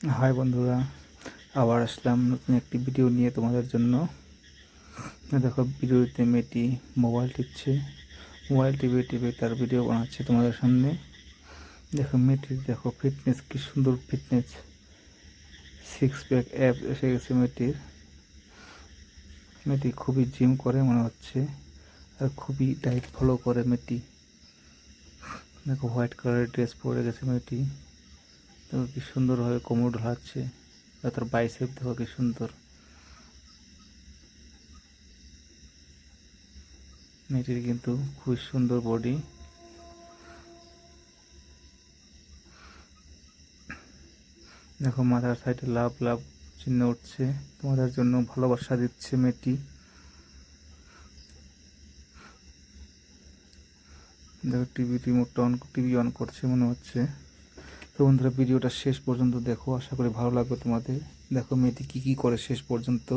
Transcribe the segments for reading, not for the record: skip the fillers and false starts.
High বন্ধুরা, আবার আসলাম নতুন একটি ভিডিও নিয়ে তোমাদের জন্য। দেখো, ভিডিওতে মেয়েটি মোবাইল টিপছে। মোবাইল টিপে টিপে তার ভিডিও বানাচ্ছে তোমাদের সামনে। দেখো মেয়েটির, দেখো ফিটনেস, কি সুন্দর ফিটনেস, সিক্স প্যাক অ্যাপ এসে গেছে মেয়েটির। মেয়েটি খুবই জিম করে মনে হচ্ছে, আর খুবই ডায়েট ফলো করে মেয়েটি। দেখো হোয়াইট কালারের ড্রেস পরে গেছে মেয়েটি। দেখো কি সুন্দরভাবে কোমর ঢালাচ্ছে, আর তার বাইসেপ দেখো কি সুন্দর। মেয়েটির কিন্তু খুবই সুন্দর বডি। দেখো মাথার সাইডে লাভ লাভ চিহ্ন উঠছে, তোমাদের জন্য ভালোবাসা দিচ্ছে মেয়েটি। দেখো টিভি অন করছে মনে হচ্ছে। তো বন্ধুরা, ভিডিওটা শেষ পর্যন্ত দেখো, আশা করি ভালো লাগবে তোমাদের। দেখো মেয়েটি কি কি করে শেষ পর্যন্ত।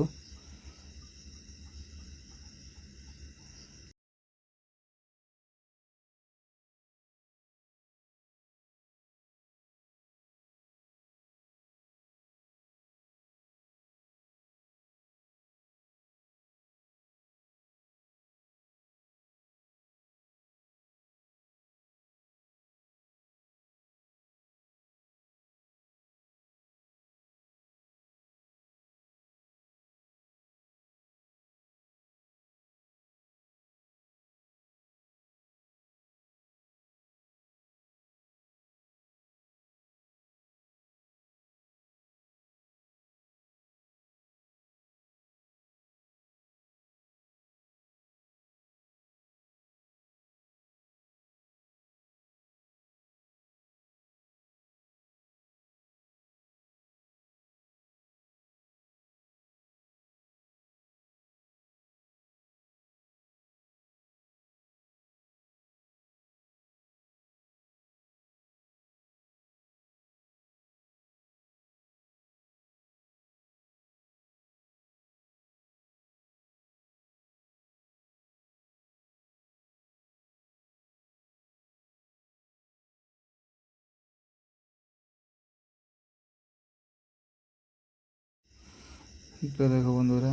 তো দেখো বন্ধুরা,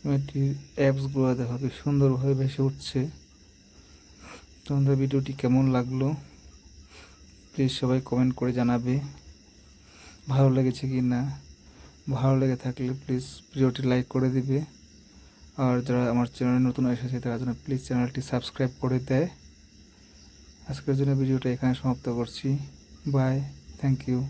মেয়েটির অ্যাপসগুলো দেখো কি সুন্দরভাবে ভেসে উঠছে। তোমাদের ভিডিওটি কেমন লাগলো প্লিজ সবাই কমেন্ট করে জানাবে, ভালো লেগেছে কি না। ভালো লেগে থাকলে প্লিজ ভিডিওটি লাইক করে দিবে। আর যারা আমার চ্যানেলে নতুন এসেছে তারা যেন প্লিজ চ্যানেলটি সাবস্ক্রাইব করে দেয়। আজকের জন্য ভিডিওটা এখানে সমাপ্ত করছি। Bye, thank you.